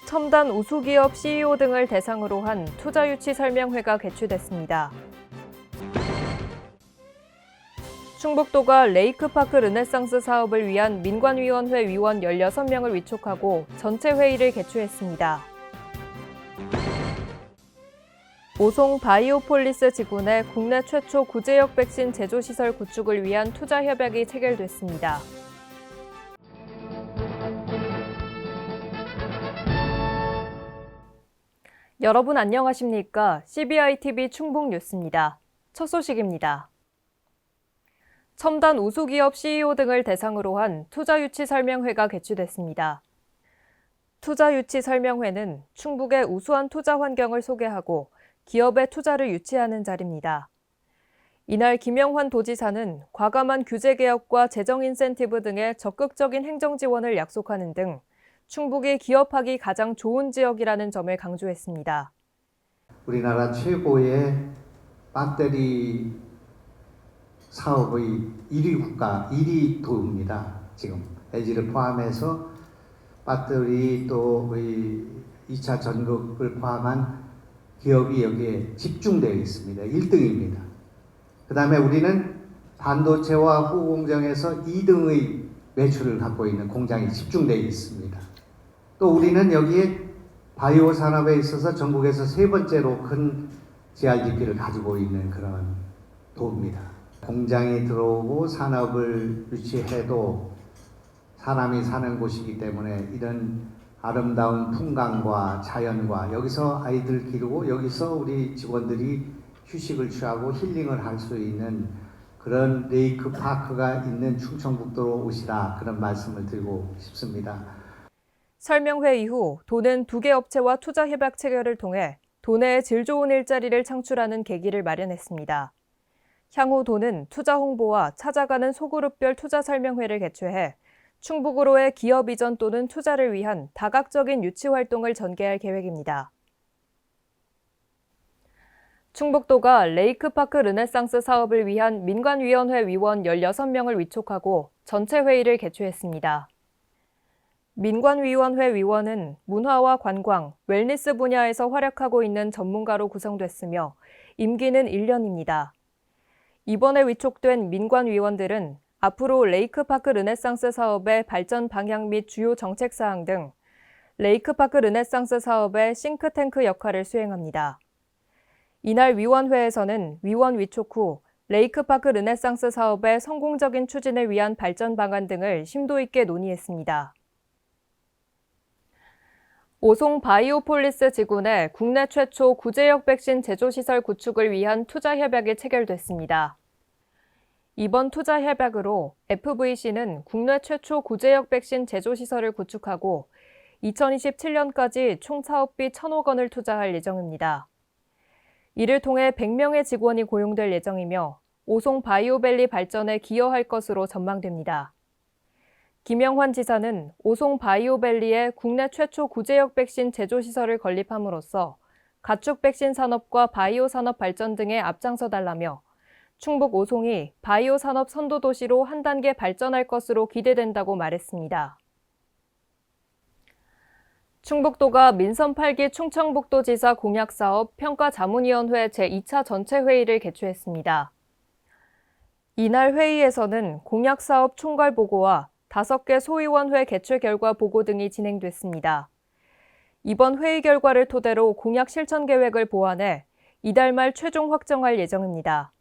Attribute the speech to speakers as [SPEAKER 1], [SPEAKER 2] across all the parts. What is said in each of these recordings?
[SPEAKER 1] 첨단 우수기업 CEO 등을 대상으로 한 투자유치 설명회가 개최됐습니다. 충북도가 레이크파크 르네상스 사업을 위한 민관위원회 위원 16명을 위촉하고 전체 회의를 개최했습니다. 오송 바이오폴리스 지구 내 국내 최초 구제역 백신 제조시설 구축을 위한 투자 협약이 체결됐습니다. 여러분 안녕하십니까? CBI-TV 충북 뉴스입니다. 첫 소식입니다. 첨단 우수기업 CEO 등을 대상으로 한 투자유치 설명회가 개최됐습니다. 투자유치 설명회는 충북의 우수한 투자 환경을 소개하고 기업의 투자를 유치하는 자리입니다. 이날 김영환 도지사는 과감한 규제 개혁과 재정 인센티브 등의 적극적인 행정 지원을 약속하는 등 충북이 기업하기 가장 좋은 지역이라는 점을 강조했습니다.
[SPEAKER 2] 우리나라 최고의 배터리 사업의 1위 국가, 1위 도입니다. 지금 LG를 포함해서 배터리 또 2차 전극을 포함한 기업이 여기에 집중되어 있습니다. 1등입니다. 그 다음에 우리는 반도체와 후공정에서 2등의 매출을 갖고 있는 공장이 집중되어 있습니다. 또 우리는 여기에 바이오 산업에 있어서 전국에서 세 번째로 큰 GRDP를 가지고 있는 그런 도입니다. 공장이 들어오고 산업을 유치해도 사람이 사는 곳이기 때문에 이런 아름다운 풍광과 자연과 여기서 아이들 기르고 여기서 우리 직원들이 휴식을 취하고 힐링을 할 수 있는 그런 레이크파크가 있는 충청북도로 오시라 그런 말씀을 드리고 싶습니다.
[SPEAKER 1] 설명회 이후 도는 2개 업체와 투자 협약 체결을 통해 도내에 질 좋은 일자리를 창출하는 계기를 마련했습니다. 향후 도는 투자 홍보와 찾아가는 소그룹별 투자 설명회를 개최해 충북으로의 기업 이전 또는 투자를 위한 다각적인 유치 활동을 전개할 계획입니다. 충북도가 레이크파크 르네상스 사업을 위한 민관위원회 위원 16명을 위촉하고 전체 회의를 개최했습니다. 민관위원회 위원은 문화와 관광, 웰니스 분야에서 활약하고 있는 전문가로 구성됐으며 임기는 1년입니다. 이번에 위촉된 민관위원들은 앞으로 레이크파크 르네상스 사업의 발전 방향 및 주요 정책 사항 등 레이크파크 르네상스 사업의 싱크탱크 역할을 수행합니다. 이날 위원회에서는 위원 위촉 후 레이크파크 르네상스 사업의 성공적인 추진을 위한 발전 방안 등을 심도 있게 논의했습니다. 오송 바이오폴리스 지구 내 국내 최초 구제역 백신 제조시설 구축을 위한 투자 협약이 체결됐습니다. 이번 투자 협약으로 FVC는 국내 최초 구제역 백신 제조시설을 구축하고 2027년까지 총 사업비 1,000억 원을 투자할 예정입니다. 이를 통해 100명의 직원이 고용될 예정이며 오송 바이오밸리 발전에 기여할 것으로 전망됩니다. 김영환 지사는 오송 바이오밸리에 국내 최초 구제역 백신 제조시설을 건립함으로써 가축 백신 산업과 바이오 산업 발전 등에 앞장서달라며 충북 오송이 바이오 산업 선도 도시로 한 단계 발전할 것으로 기대된다고 말했습니다. 충북도가 민선 8기 충청북도지사 공약사업 평가자문위원회 제2차 전체 회의를 개최했습니다. 이날 회의에서는 공약사업 총괄 보고와 5개 소위원회 개최 결과 보고 등이 진행됐습니다. 이번 회의 결과를 토대로 공약 실천 계획을 보완해 이달 말 최종 확정할 예정입니다.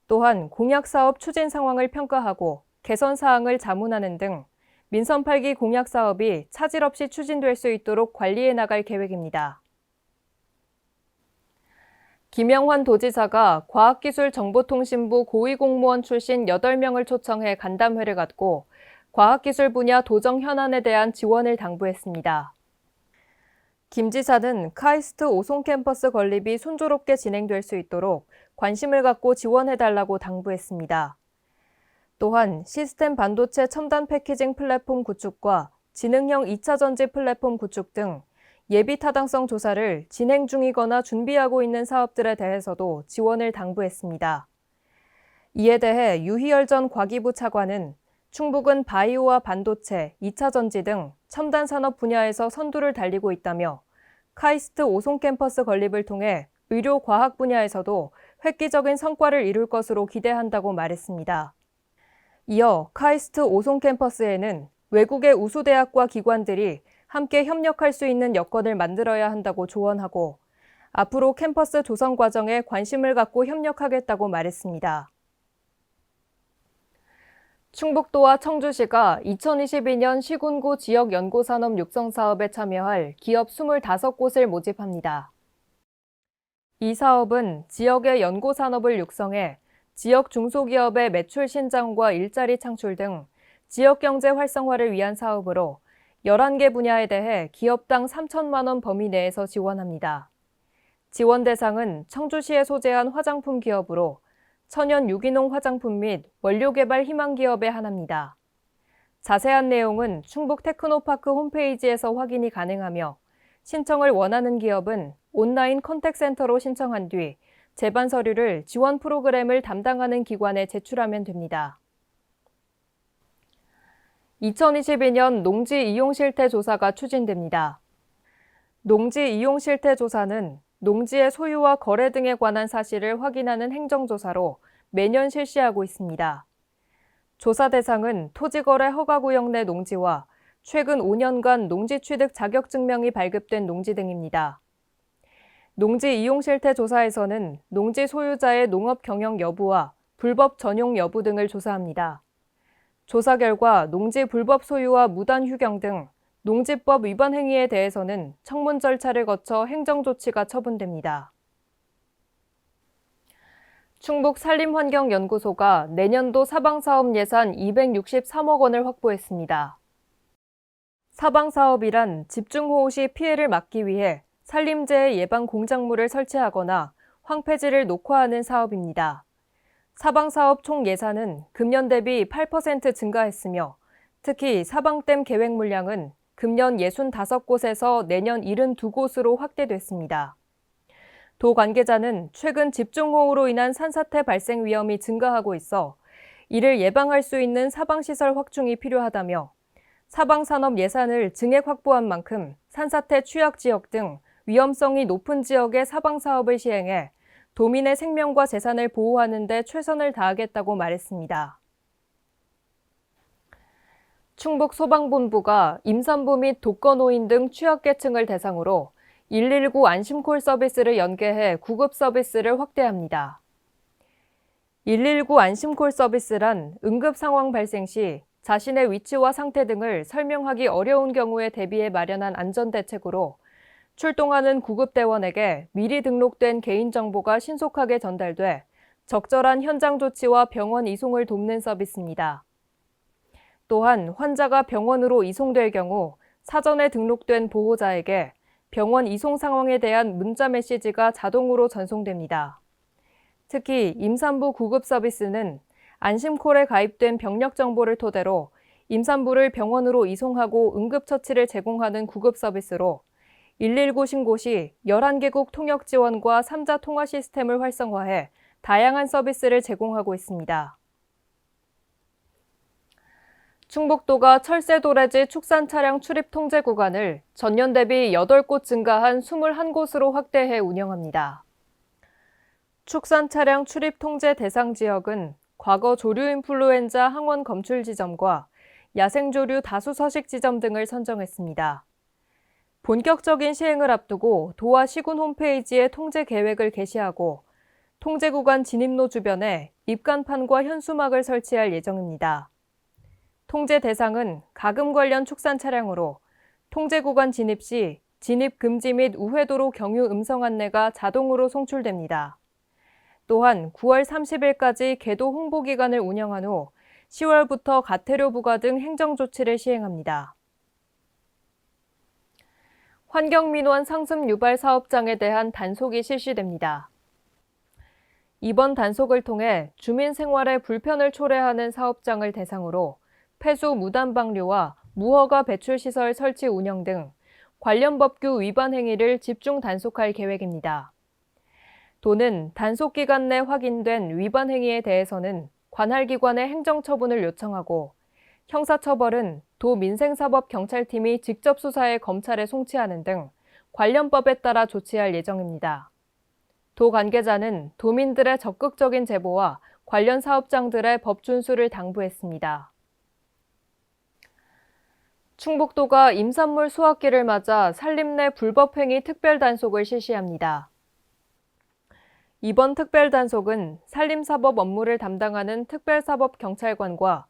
[SPEAKER 1] 또한 공약 사업 추진 상황을 평가하고 개선 사항을 자문하는 등 민선 8기 공약 사업이 차질 없이 추진될 수 있도록 관리해 나갈 계획입니다. 김영환 도지사가 과학기술정보통신부 고위공무원 출신 8명을 초청해 간담회를 갖고 과학기술 분야 도정 현안에 대한 지원을 당부했습니다. 김 지사는 카이스트 오송 캠퍼스 건립이 순조롭게 진행될 수 있도록 관심을 갖고 지원해달라고 당부했습니다. 또한 시스템 반도체 첨단 패키징 플랫폼 구축과 지능형 2차 전지 플랫폼 구축 등 예비 타당성 조사를 진행 중이거나 준비하고 있는 사업들에 대해서도 지원을 당부했습니다. 이에 대해 유희열 전 과기부 차관은 충북은 바이오와 반도체, 2차 전지 등 첨단 산업 분야에서 선두를 달리고 있다며 카이스트 오송 캠퍼스 건립을 통해 의료 과학 분야에서도 획기적인 성과를 이룰 것으로 기대한다고 말했습니다. 이어 카이스트 오송 캠퍼스에는 외국의 우수대학과 기관들이 함께 협력할 수 있는 여건을 만들어야 한다고 조언하고 앞으로 캠퍼스 조성 과정에 관심을 갖고 협력하겠다고 말했습니다. 충북도와 청주시가 2022년 시군구 지역 연구산업 육성 사업에 참여할 기업 25곳을 모집합니다. 이 사업은 지역의 연구산업을 육성해 지역 중소기업의 매출 신장과 일자리 창출 등 지역 경제 활성화를 위한 사업으로 11개 분야에 대해 기업당 3천만 원 범위 내에서 지원합니다. 지원 대상은 청주시에 소재한 화장품 기업으로 천연 유기농 화장품 및 원료 개발 희망 기업에 한합니다. 자세한 내용은 충북 테크노파크 홈페이지에서 확인이 가능하며 신청을 원하는 기업은 온라인 컨택센터로 신청한 뒤 제반 서류를 지원 프로그램을 담당하는 기관에 제출하면 됩니다. 2022년 농지 이용 실태 조사가 추진됩니다. 농지 이용 실태 조사는 농지의 소유와 거래 등에 관한 사실을 확인하는 행정조사로 매년 실시하고 있습니다. 조사 대상은 토지거래 허가구역 내 농지와 최근 5년간 농지 취득 자격증명이 발급된 농지 등입니다. 농지 이용 실태 조사에서는 농지 소유자의 농업 경영 여부와 불법 전용 여부 등을 조사합니다. 조사 결과 농지 불법 소유와 무단 휴경 등 농지법 위반 행위에 대해서는 청문 절차를 거쳐 행정조치가 처분됩니다. 충북산림환경연구소가 내년도 사방사업 예산 263억 원을 확보했습니다. 사방사업이란 집중호우 시 피해를 막기 위해 산림재해 예방 공작물을 설치하거나 황폐지를 녹화하는 사업입니다. 사방사업 총 예산은 금년 대비 8% 증가했으며 특히 사방댐 계획 물량은 금년 65곳에서 내년 72곳으로 확대됐습니다. 도 관계자는 최근 집중호우로 인한 산사태 발생 위험이 증가하고 있어 이를 예방할 수 있는 사방시설 확충이 필요하다며 사방산업 예산을 증액 확보한 만큼 산사태 취약 지역 등 위험성이 높은 지역의 사방사업을 시행해 도민의 생명과 재산을 보호하는 데 최선을 다하겠다고 말했습니다. 충북소방본부가 임산부 및 독거노인 등 취약계층을 대상으로 119 안심콜 서비스를 연계해 구급 서비스를 확대합니다. 119 안심콜 서비스란 응급 상황 발생 시 자신의 위치와 상태 등을 설명하기 어려운 경우에 대비해 마련한 안전대책으로 출동하는 구급대원에게 미리 등록된 개인정보가 신속하게 전달돼 적절한 현장 조치와 병원 이송을 돕는 서비스입니다. 또한 환자가 병원으로 이송될 경우 사전에 등록된 보호자에게 병원 이송 상황에 대한 문자 메시지가 자동으로 전송됩니다. 특히 임산부 구급 서비스는 안심콜에 가입된 병력 정보를 토대로 임산부를 병원으로 이송하고 응급처치를 제공하는 구급 서비스로 119 신고 시 11개국 통역 지원과 3자 통화 시스템을 활성화해 다양한 서비스를 제공하고 있습니다. 충북도가 철새도래지 축산 차량 출입 통제 구간을 전년 대비 8곳 증가한 21곳으로 확대해 운영합니다. 축산 차량 출입 통제 대상 지역은 과거 조류 인플루엔자 항원 검출 지점과 야생조류 다수 서식 지점 등을 선정했습니다. 본격적인 시행을 앞두고 도와 시군 홈페이지에 통제 계획을 게시하고 통제 구간 진입로 주변에 입간판과 현수막을 설치할 예정입니다. 통제 대상은 가금 관련 축산 차량으로 통제 구간 진입 시 진입 금지 및 우회도로 경유 음성 안내가 자동으로 송출됩니다. 또한 9월 30일까지 계도 홍보 기간을 운영한 후 10월부터 가태료 부과 등 행정 조치를 시행합니다. 환경민원 상습 유발 사업장에 대한 단속이 실시됩니다. 이번 단속을 통해 주민 생활에 불편을 초래하는 사업장을 대상으로 폐수 무단 방류와 무허가 배출시설 설치 운영 등 관련 법규 위반 행위를 집중 단속할 계획입니다. 도는 단속 기간 내 확인된 위반 행위에 대해서는 관할 기관에 행정처분을 요청하고 형사처벌은 도민생사법경찰팀이 직접 수사해 검찰에 송치하는 등 관련 법에 따라 조치할 예정입니다. 도 관계자는 도민들의 적극적인 제보와 관련 사업장들의 법 준수를 당부했습니다. 충북도가 임산물 수확기를 맞아 산림내 불법행위 특별단속을 실시합니다. 이번 특별단속은 산림사법 업무를 담당하는 특별사법경찰관과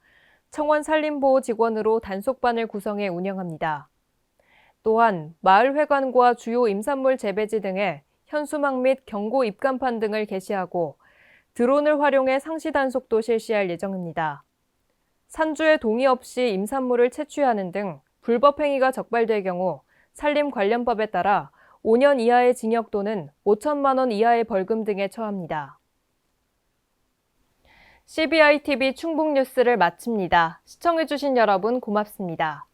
[SPEAKER 1] 청원산림보호 직원으로 단속반을 구성해 운영합니다. 또한 마을회관과 주요 임산물 재배지 등에 현수막 및 경고 입간판 등을 게시하고 드론을 활용해 상시 단속도 실시할 예정입니다. 산주의 동의 없이 임산물을 채취하는 등 불법 행위가 적발될 경우 산림관련법에 따라 5년 이하의 징역 또는 5천만 원 이하의 벌금 등에 처합니다. CBI TV 충북 뉴스를 마칩니다. 시청해주신 여러분 고맙습니다.